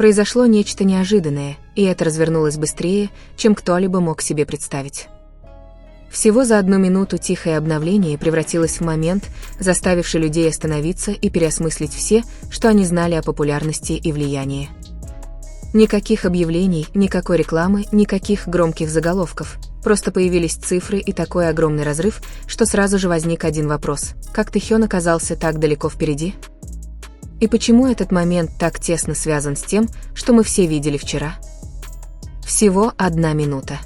Произошло нечто неожиданное, и это развернулось быстрее, чем кто-либо мог себе представить. Всего за 1 минуту тихое обновление превратилось в момент, заставивший людей остановиться и переосмыслить все, что они знали о популярности и влиянии. Никаких объявлений, никакой рекламы, никаких громких заголовков. Просто появились цифры и такой огромный разрыв, что сразу же возник один вопрос: как Тэхён оказался так далеко впереди? И почему этот момент так тесно связан с тем, что мы все видели вчера? Всего 1 минута.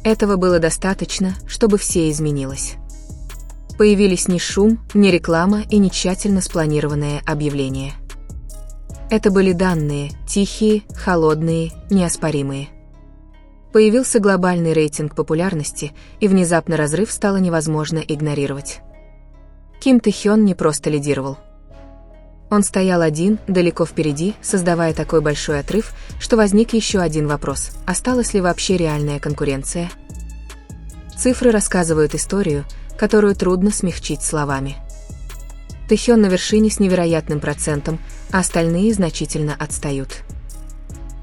Этого было достаточно, чтобы все изменилось. Появились ни шум, ни реклама и ни тщательно спланированное объявление. Это были данные, тихие, холодные, неоспоримые. Появился глобальный рейтинг популярности, и внезапно разрыв стало невозможно игнорировать. Ким Тэхён не просто лидировал. Он стоял один, далеко впереди, создавая такой большой отрыв, что возник еще один вопрос: осталась ли вообще реальная конкуренция? Цифры рассказывают историю, которую трудно смягчить словами. Тэхён на вершине с невероятным процентом, а остальные значительно отстают.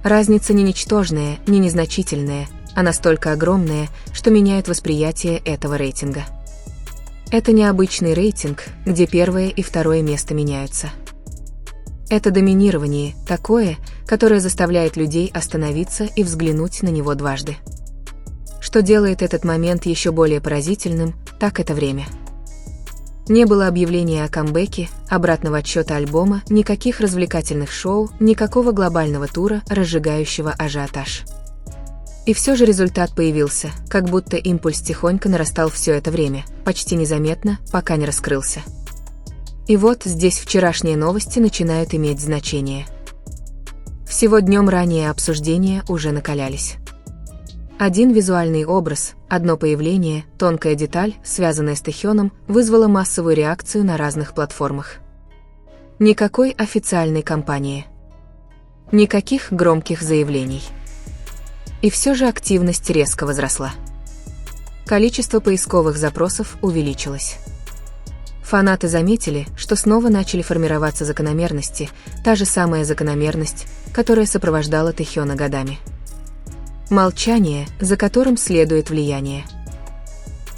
Разница не ничтожная, не незначительная, а настолько огромная, что меняет восприятие этого рейтинга. Это не обычный рейтинг, где первое и второе место меняются. Это доминирование, такое, которое заставляет людей остановиться и взглянуть на него дважды. Что делает этот момент еще более поразительным, так это время. Не было объявления о камбэке, обратного отсчета альбома, никаких развлекательных шоу, никакого глобального тура, разжигающего ажиотаж. И все же результат появился, как будто импульс тихонько нарастал все это время, почти незаметно, пока не раскрылся. И вот здесь вчерашние новости начинают иметь значение. Всего днем ранее обсуждения уже накалялись. Один визуальный образ, одно появление, тонкая деталь, связанная с Тэхёном, вызвала массовую реакцию на разных платформах. Никакой официальной кампании. Никаких громких заявлений. И все же активность резко возросла. Количество поисковых запросов увеличилось. Фанаты заметили, что снова начали формироваться закономерности, та же самая закономерность, которая сопровождала Тэхёна годами. Молчание, за которым следует влияние.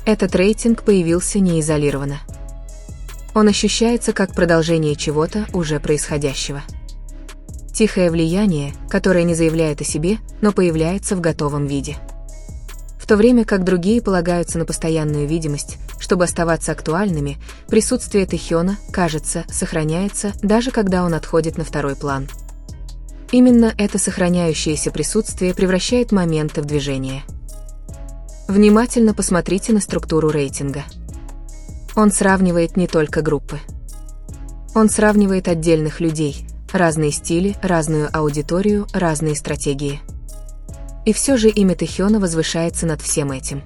Этот рейтинг появился не изолированно. Он ощущается как продолжение чего-то уже происходящего. Тихое влияние, которое не заявляет о себе, но появляется в готовом виде. В то время как другие полагаются на постоянную видимость, чтобы оставаться актуальными, присутствие Тэхёна, кажется, сохраняется, даже когда он отходит на второй план. Именно это сохраняющееся присутствие превращает моменты в движение. Внимательно посмотрите на структуру рейтинга. Он сравнивает не только группы. Он сравнивает отдельных людей, разные стили, разную аудиторию, разные стратегии. И все же имя Тэхёна возвышается над всем этим.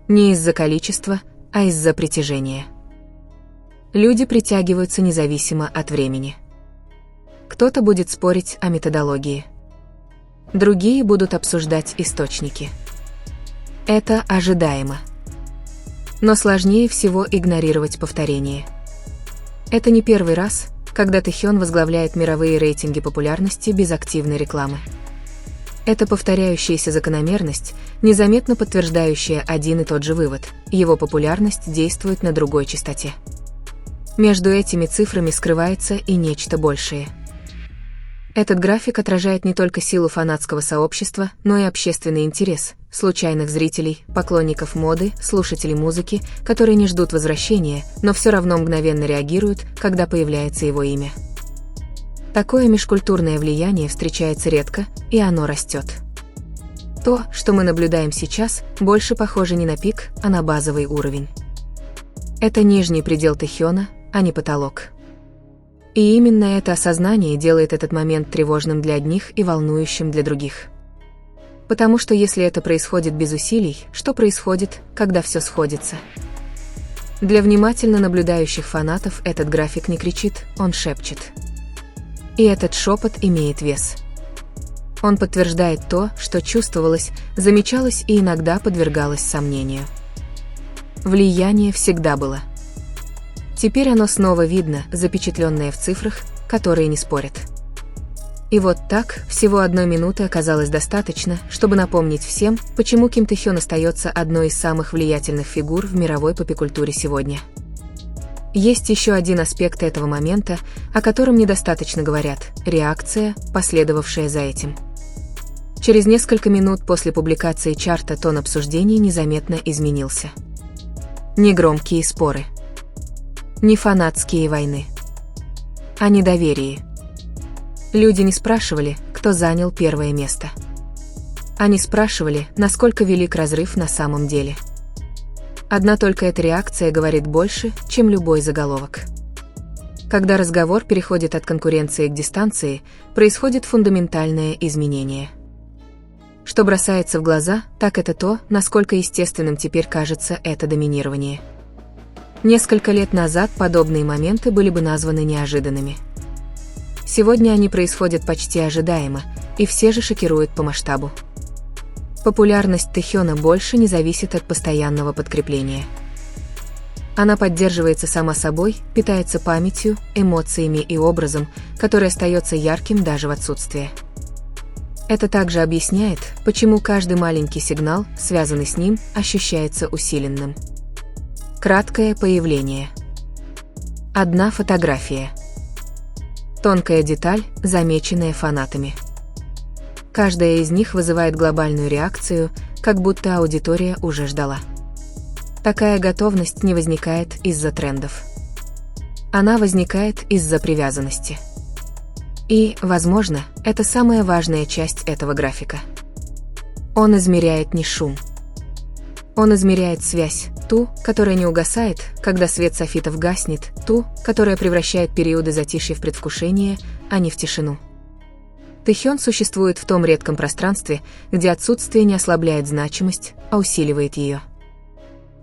Не из-за количества, а из-за притяжения. Люди притягиваются независимо от времени. Кто-то будет спорить о методологии. Другие будут обсуждать источники. Это ожидаемо. Но сложнее всего игнорировать повторение. Это не первый раз, когда Тэхён возглавляет мировые рейтинги популярности без активной рекламы. Это повторяющаяся закономерность, незаметно подтверждающая один и тот же вывод: его популярность действует на другой частоте. Между этими цифрами скрывается и нечто большее. Этот график отражает не только силу фанатского сообщества, но и общественный интерес, случайных зрителей, поклонников моды, слушателей музыки, которые не ждут возвращения, но все равно мгновенно реагируют, когда появляется его имя. Такое межкультурное влияние встречается редко, и оно растет. То, что мы наблюдаем сейчас, больше похоже не на пик, а на базовый уровень. Это нижний предел Тэхёна, а не потолок. И именно это осознание делает этот момент тревожным для одних и волнующим для других. Потому что если это происходит без усилий, что происходит, когда все сходится? Для внимательно наблюдающих фанатов этот график не кричит, он шепчет. И этот шепот имеет вес. Он подтверждает то, что чувствовалось, замечалось и иногда подвергалось сомнению. Влияние всегда было. Теперь оно снова видно, запечатленное в цифрах, которые не спорят. И вот так, всего 1 минуты оказалось достаточно, чтобы напомнить всем, почему Ким Тэ-хён остается одной из самых влиятельных фигур в мировой поп-культуре сегодня. Есть еще один аспект этого момента, о котором недостаточно говорят – реакция, последовавшая за этим. Через несколько минут после публикации чарта тон обсуждений незаметно изменился. Не громкие споры. Не фанатские войны. О недоверии. Люди не спрашивали, кто занял первое место. Они спрашивали, насколько велик разрыв на самом деле. Одна только эта реакция говорит больше, чем любой заголовок. Когда разговор переходит от конкуренции к дистанции, происходит фундаментальное изменение. Что бросается в глаза, так это то, насколько естественным теперь кажется это доминирование. Несколько лет назад подобные моменты были бы названы неожиданными. Сегодня они происходят почти ожидаемо, и все же шокируют по масштабу. Популярность Тэ-хёна больше не зависит от постоянного подкрепления. Она поддерживается сама собой, питается памятью, эмоциями и образом, который остается ярким даже в отсутствии. Это также объясняет, почему каждый маленький сигнал, связанный с ним, ощущается усиленным. Краткое появление. Одна фотография. Тонкая деталь, замеченная фанатами. Каждая из них вызывает глобальную реакцию, как будто аудитория уже ждала. Такая готовность не возникает из-за трендов. Она возникает из-за привязанности. И, возможно, это самая важная часть этого графика. Он измеряет не шум. Он измеряет связь, ту, которая не угасает, когда свет софитов гаснет, ту, которая превращает периоды затишья в предвкушение, а не в тишину. Тэ-хён существует в том редком пространстве, где отсутствие не ослабляет значимость, а усиливает ее.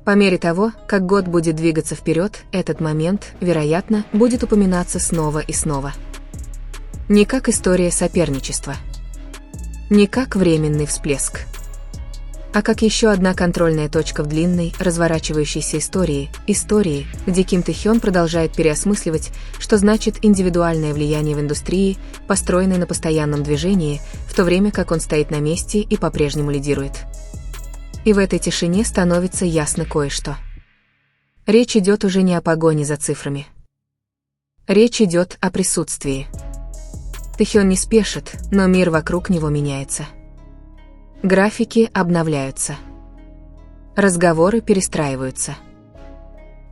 По мере того, как год будет двигаться вперед, этот момент, вероятно, будет упоминаться снова и снова. Не как история соперничества. Не как временный всплеск. А как еще одна контрольная точка в длинной, разворачивающейся истории, где Ким Тэ-хён продолжает переосмысливать, что значит индивидуальное влияние в индустрии, построенной на постоянном движении, в то время как он стоит на месте и по-прежнему лидирует. И в этой тишине становится ясно кое-что. Речь идет уже не о погоне за цифрами. Речь идет о присутствии. Тэ-хён не спешит, но мир вокруг него меняется. Графики обновляются. Разговоры перестраиваются.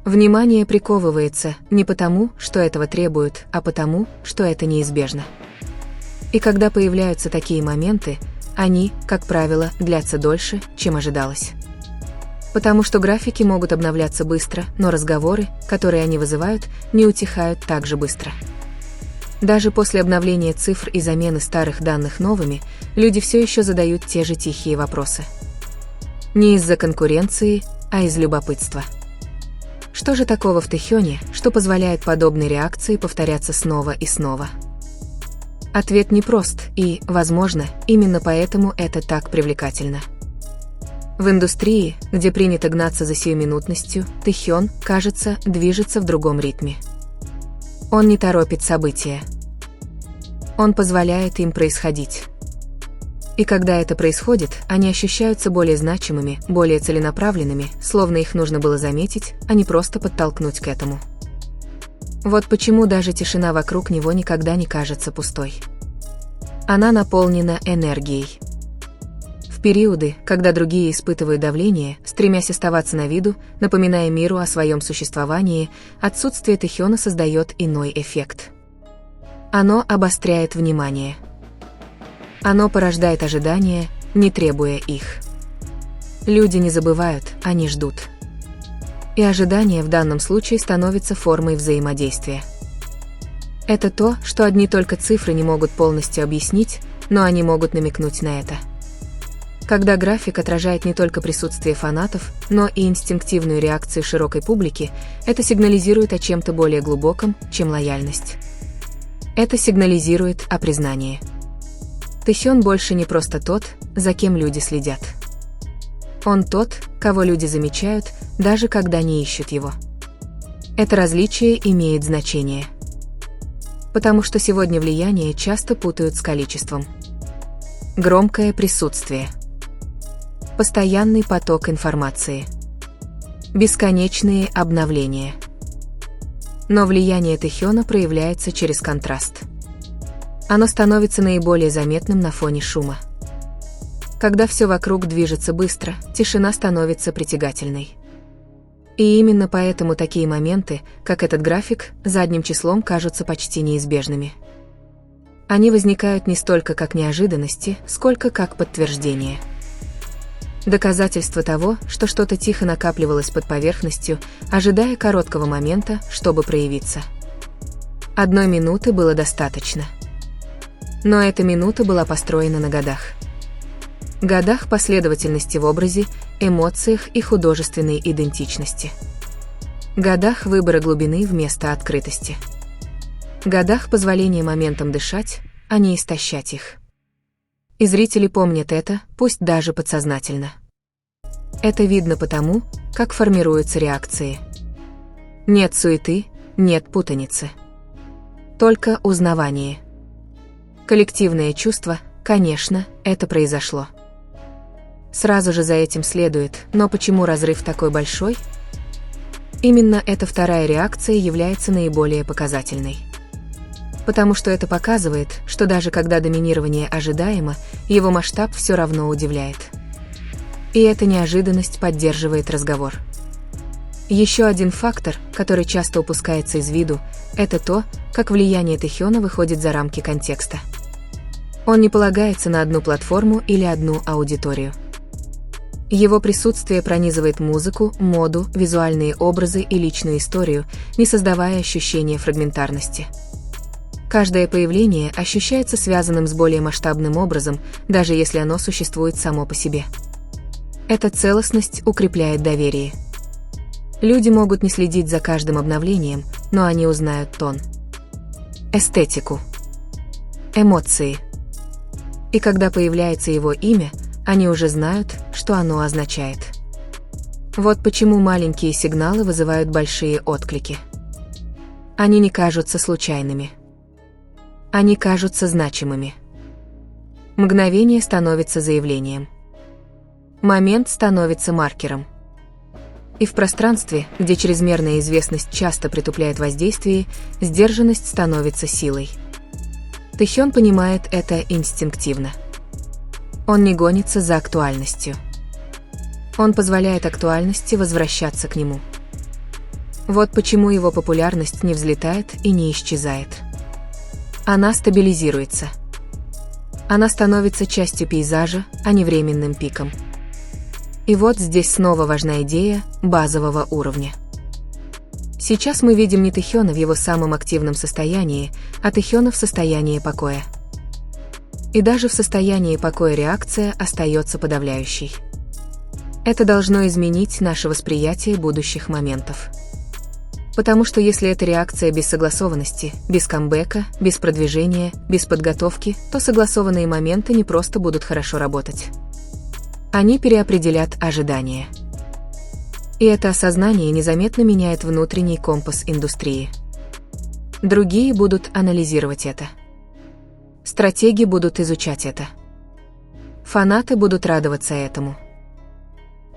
Внимание приковывается не потому, что этого требуют, а потому, что это неизбежно. И когда появляются такие моменты, они, как правило, длятся дольше, чем ожидалось. Потому что графики могут обновляться быстро, но разговоры, которые они вызывают, не утихают так же быстро. Даже после обновления цифр и замены старых данных новыми, люди все еще задают те же тихие вопросы. Не из-за конкуренции, а из любопытства. Что же такого в Тэ-хёне, что позволяет подобной реакции повторяться снова и снова? Ответ непрост, и, возможно, именно поэтому это так привлекательно. В индустрии, где принято гнаться за сиюминутностью, Тэ-хён, кажется, движется в другом ритме. Он не торопит события. Он позволяет им происходить. И когда это происходит, они ощущаются более значимыми, более целенаправленными, словно их нужно было заметить, а не просто подтолкнуть к этому. Вот почему даже тишина вокруг него никогда не кажется пустой. Она наполнена энергией. В периоды, когда другие испытывают давление, стремясь оставаться на виду, напоминая миру о своем существовании, отсутствие Тэ-хёна создает иной эффект. Оно обостряет внимание. Оно порождает ожидания, не требуя их. Люди не забывают, они ждут. И ожидание в данном случае становится формой взаимодействия. Это то, что одни только цифры не могут полностью объяснить, но они могут намекнуть на это. Когда график отражает не только присутствие фанатов, но и инстинктивную реакцию широкой публики, это сигнализирует о чем-то более глубоком, чем лояльность. Это сигнализирует о признании. Тэ-хён больше не просто тот, за кем люди следят. Он тот, кого люди замечают, даже когда не ищут его. Это различие имеет значение. Потому что сегодня влияние часто путают с количеством. Громкое присутствие. Постоянный поток информации. Бесконечные обновления. Но влияние Тэхёна проявляется через контраст. Оно становится наиболее заметным на фоне шума. Когда все вокруг движется быстро, тишина становится притягательной. И именно поэтому такие моменты, как этот график, задним числом кажутся почти неизбежными. Они возникают не столько как неожиданности, сколько как подтверждение. Доказательство того, что что-то тихо накапливалось под поверхностью, ожидая короткого момента, чтобы проявиться. 1 минуты было достаточно. Но эта минута была построена на годах. Годах последовательности в образе, эмоциях и художественной идентичности. Годах выбора глубины вместо открытости. Годах позволения моментам дышать, а не истощать их. И зрители помнят это, пусть даже подсознательно. Это видно потому, как формируются реакции. Нет суеты, нет путаницы. Только узнавание. Коллективное чувство, конечно, это произошло. Сразу же за этим следует, но почему разрыв такой большой? Именно эта вторая реакция является наиболее показательной. Потому что это показывает, что даже когда доминирование ожидаемо, его масштаб все равно удивляет. И эта неожиданность поддерживает разговор. Еще один фактор, который часто упускается из виду, это то, как влияние Тэхёна выходит за рамки контекста. Он не полагается на одну платформу или одну аудиторию. Его присутствие пронизывает музыку, моду, визуальные образы и личную историю, не создавая ощущения фрагментарности. Каждое появление ощущается связанным с более масштабным образом, даже если оно существует само по себе. Эта целостность укрепляет доверие. Люди могут не следить за каждым обновлением, но они узнают тон, эстетику, эмоции. И когда появляется его имя, они уже знают, что оно означает. Вот почему маленькие сигналы вызывают большие отклики. Они не кажутся случайными. Они кажутся значимыми. Мгновение становится заявлением. Момент становится маркером. И в пространстве, где чрезмерная известность часто притупляет воздействие, сдержанность становится силой. Тэхён понимает это инстинктивно. Он не гонится за актуальностью. Он позволяет актуальности возвращаться к нему. Вот почему его популярность не взлетает и не исчезает. Она стабилизируется. Она становится частью пейзажа, а не временным пиком. И вот здесь снова важна идея базового уровня. Сейчас мы видим не Тэхёна в его самом активном состоянии, а Тэхёна в состоянии покоя. И даже в состоянии покоя реакция остается подавляющей. Это должно изменить наше восприятие будущих моментов. Потому что если это реакция без согласованности, без камбэка, без продвижения, без подготовки, то согласованные моменты не просто будут хорошо работать. Они переопределят ожидания. И это осознание незаметно меняет внутренний компас индустрии. Другие будут анализировать это. Стратеги будут изучать это. Фанаты будут радоваться этому.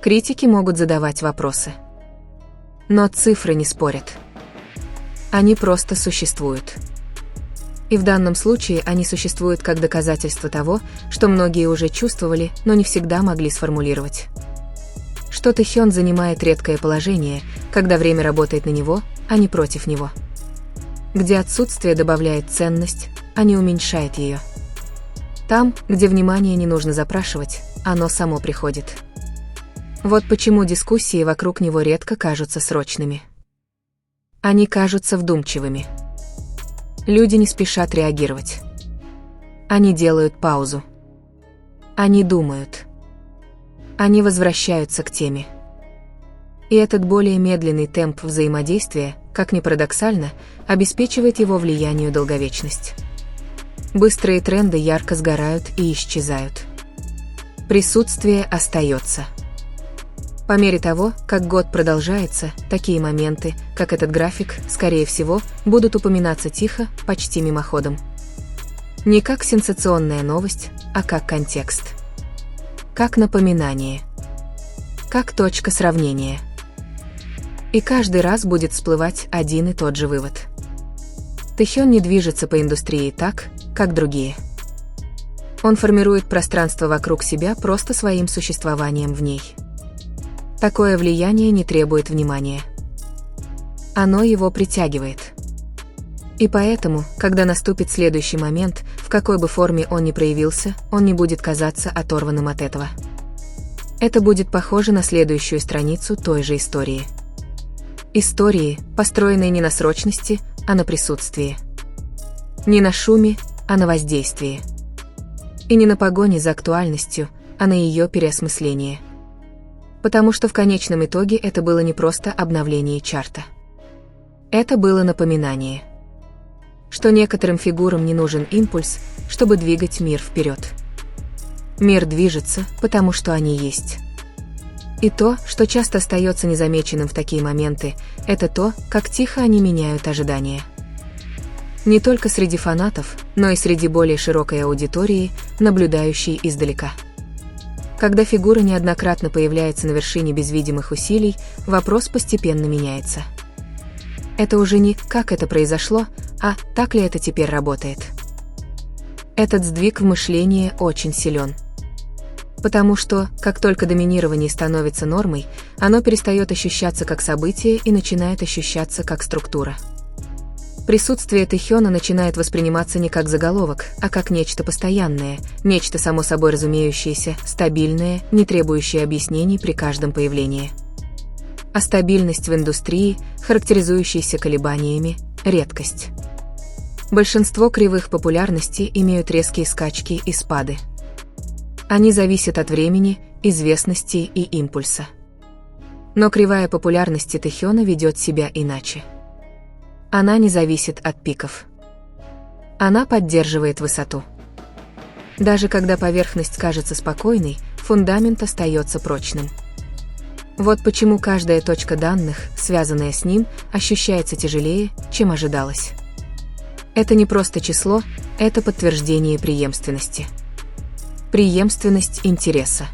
Критики могут задавать вопросы. Но цифры не спорят. Они просто существуют. И в данном случае они существуют как доказательство того, что многие уже чувствовали, но не всегда могли сформулировать. Что Тэхён занимает редкое положение, когда время работает на него, а не против него. Где отсутствие добавляет ценность, а не уменьшает ее. Там, где внимание не нужно запрашивать, оно само приходит. Вот почему дискуссии вокруг него редко кажутся срочными. Они кажутся вдумчивыми. Люди не спешат реагировать. Они делают паузу. Они думают. Они возвращаются к теме. И этот более медленный темп взаимодействия, как ни парадоксально, обеспечивает его влиянию долговечность. Быстрые тренды ярко сгорают и исчезают. Присутствие остается. По мере того, как год продолжается, такие моменты, как этот график, скорее всего, будут упоминаться тихо, почти мимоходом. Не как сенсационная новость, а как контекст. Как напоминание. Как точка сравнения. И каждый раз будет всплывать один и тот же вывод. Тэхён не движется по индустрии так, как другие. Он формирует пространство вокруг себя просто своим существованием в ней. Такое влияние не требует внимания. Оно его притягивает. И поэтому, когда наступит следующий момент, в какой бы форме он ни проявился, он не будет казаться оторванным от этого. Это будет похоже на следующую страницу той же истории. Истории, построенной не на срочности, а на присутствии. Не на шуме, а на воздействии. И не на погоне за актуальностью, а на ее переосмыслении. Потому что в конечном итоге это было не просто обновление чарта. Это было напоминание, что некоторым фигурам не нужен импульс, чтобы двигать мир вперед. Мир движется, потому что они есть. И то, что часто остается незамеченным в такие моменты, это то, как тихо они меняют ожидания. Не только среди фанатов, но и среди более широкой аудитории, наблюдающей издалека. Когда фигура неоднократно появляется на вершине без видимых усилий, вопрос постепенно меняется. Это уже не «как это произошло», а «так ли это теперь работает?». Этот сдвиг в мышлении очень силен. Потому что, как только доминирование становится нормой, оно перестает ощущаться как событие и начинает ощущаться как структура. Присутствие Тэхёна начинает восприниматься не как заголовок, а как нечто постоянное, нечто само собой разумеющееся, стабильное, не требующее объяснений при каждом появлении. А стабильность в индустрии, характеризующаяся колебаниями, редкость. Большинство кривых популярности имеют резкие скачки и спады. Они зависят от времени, известности и импульса. Но кривая популярности Тэхёна ведет себя иначе. Она не зависит от пиков. Она поддерживает высоту. Даже когда поверхность кажется спокойной, фундамент остается прочным. Вот почему каждая точка данных, связанная с ним, ощущается тяжелее, чем ожидалось. Это не просто число, это подтверждение преемственности. Преемственность интереса.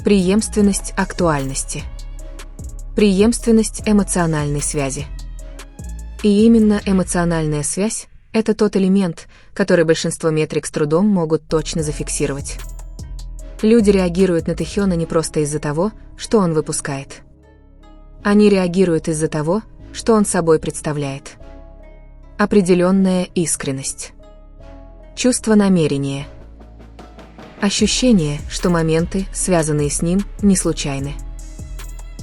Преемственность актуальности. Преемственность эмоциональной связи. И именно эмоциональная связь – это тот элемент, который большинство метрик с трудом могут точно зафиксировать. Люди реагируют на Тэхёна не просто из-за того, что он выпускает. Они реагируют из-за того, что он собой представляет. Определенная искренность. Чувство намерения. Ощущение, что моменты, связанные с ним, не случайны.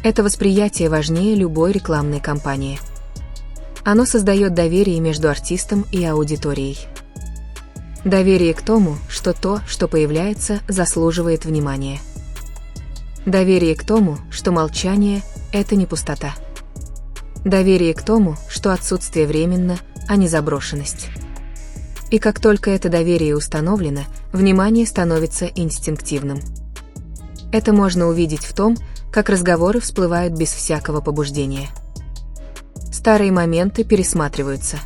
Это восприятие важнее любой рекламной кампании. Оно создает доверие между артистом и аудиторией. Доверие к тому, что то, что появляется, заслуживает внимания. Доверие к тому, что молчание – это не пустота. Доверие к тому, что отсутствие временно, а не заброшенность. И как только это доверие установлено, внимание становится инстинктивным. Это можно увидеть в том, как разговоры всплывают без всякого побуждения. Старые моменты пересматриваются.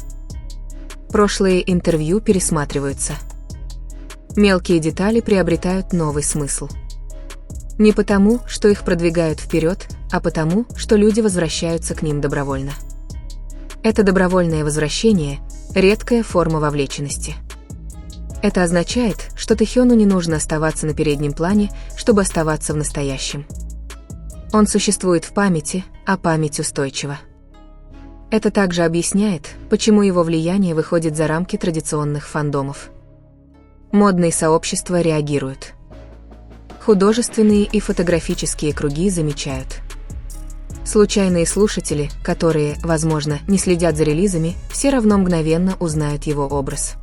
Прошлые интервью пересматриваются. Мелкие детали приобретают новый смысл. Не потому, что их продвигают вперед, а потому, что люди возвращаются к ним добровольно. Это добровольное возвращение – редкая форма вовлеченности. Это означает, что Тэхёну не нужно оставаться на переднем плане, чтобы оставаться в настоящем. Он существует в памяти, а память устойчива. Это также объясняет, почему его влияние выходит за рамки традиционных фандомов. Модные сообщества реагируют. Художественные и фотографические круги замечают. Случайные слушатели, которые, возможно, не следят за релизами, все равно мгновенно узнают его образ.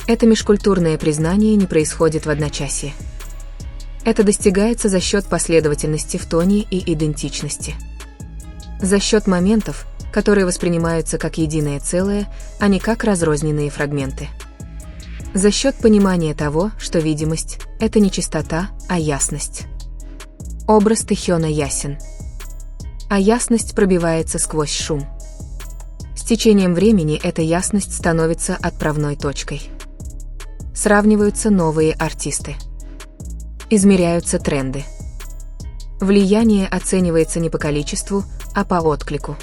Это межкультурное признание не происходит в одночасье. Это достигается за счет последовательности в тоне и идентичности. За счет моментов, которые воспринимаются как единое целое, а не как разрозненные фрагменты. За счет понимания того, что видимость – это не чистота, а ясность. Образ Тэхёна ясен. А ясность пробивается сквозь шум. С течением времени эта ясность становится отправной точкой. Сравниваются новые артисты. Измеряются тренды. Влияние оценивается не по количеству, а по отклику.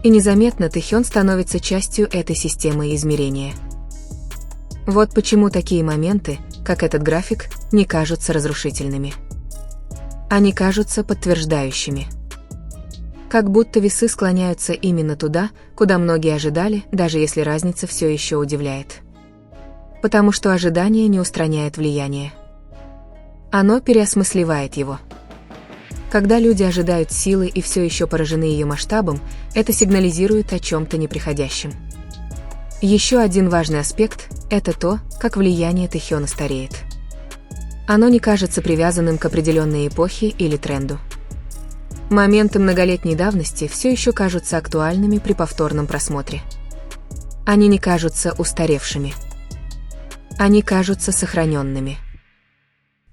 И незаметно Тэхён становится частью этой системы измерения. Вот почему такие моменты, как этот график, не кажутся разрушительными. Они кажутся подтверждающими. Как будто весы склоняются именно туда, куда многие ожидали, даже если разница все еще удивляет. Потому что ожидание не устраняет влияние. Оно переосмысливает его. Когда люди ожидают силы и все еще поражены ее масштабом, это сигнализирует о чем-то неприходящем. Еще один важный аспект – это то, как влияние Тэхёна стареет. Оно не кажется привязанным к определенной эпохе или тренду. Моменты многолетней давности все еще кажутся актуальными при повторном просмотре. Они не кажутся устаревшими. Они кажутся сохраненными.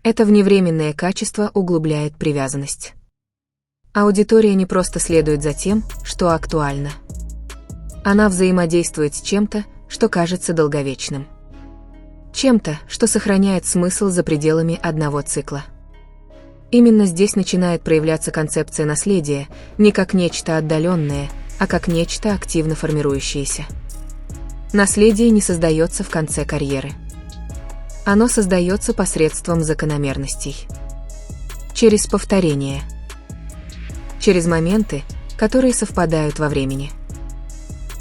Это вневременное качество углубляет привязанность. Аудитория не просто следует за тем, что актуально. Она взаимодействует с чем-то, что кажется долговечным. Чем-то, что сохраняет смысл за пределами одного цикла. Именно здесь начинает проявляться концепция наследия, не как нечто отдаленное, а как нечто активно формирующееся. Наследие не создается в конце карьеры. Оно создается посредством закономерностей. Через повторение. Через моменты, которые совпадают во времени.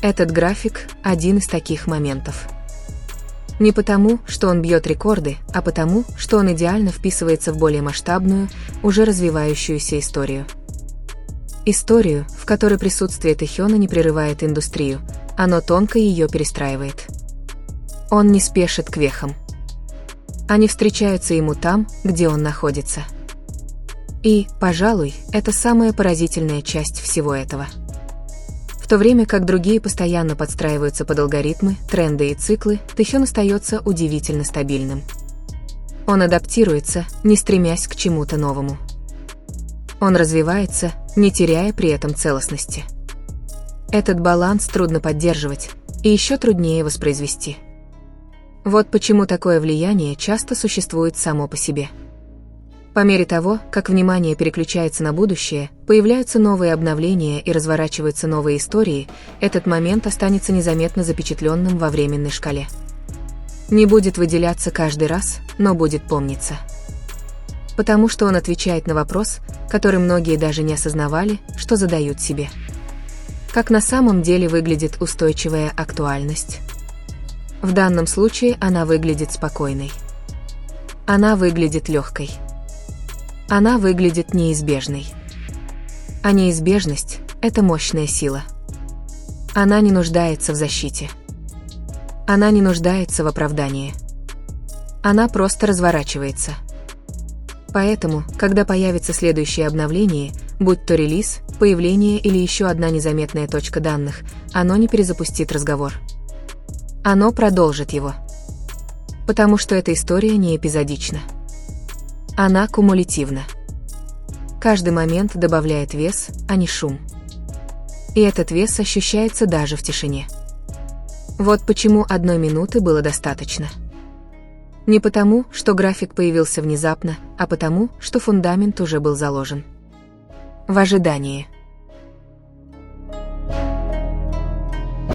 Этот график – один из таких моментов. Не потому, что он бьет рекорды, а потому, что он идеально вписывается в более масштабную, уже развивающуюся историю. Историю, в которой присутствие Тэхёна не прерывает индустрию, оно тонко ее перестраивает. Он не спешит к вехам. Они встречаются ему там, где он находится. И, пожалуй, это самая поразительная часть всего этого. В то время как другие постоянно подстраиваются под алгоритмы, тренды и циклы, Тэхён остается удивительно стабильным. Он адаптируется, не стремясь к чему-то новому. Он развивается, не теряя при этом целостности. Этот баланс трудно поддерживать, и еще труднее воспроизвести. Вот почему такое влияние часто существует само по себе. По мере того, как внимание переключается на будущее, появляются новые обновления и разворачиваются новые истории, этот момент останется незаметно запечатленным во временной шкале. Не будет выделяться каждый раз, но будет помниться. Потому что он отвечает на вопрос, который многие даже не осознавали, что задают себе. Как на самом деле выглядит устойчивая актуальность? В данном случае она выглядит спокойной. Она выглядит легкой. Она выглядит неизбежной. А неизбежность – это мощная сила. Она не нуждается в защите. Она не нуждается в оправдании. Она просто разворачивается. Поэтому, когда появится следующее обновление, будь то релиз, появление или еще одна незаметная точка данных, оно не перезапустит разговор. Оно продолжит его. Потому что эта история не эпизодична. Она кумулятивна. Каждый момент добавляет вес, а не шум. И этот вес ощущается даже в тишине. Вот почему 1 минуты было достаточно. Не потому, что график появился внезапно, а потому, что фундамент уже был заложен. В ожидании.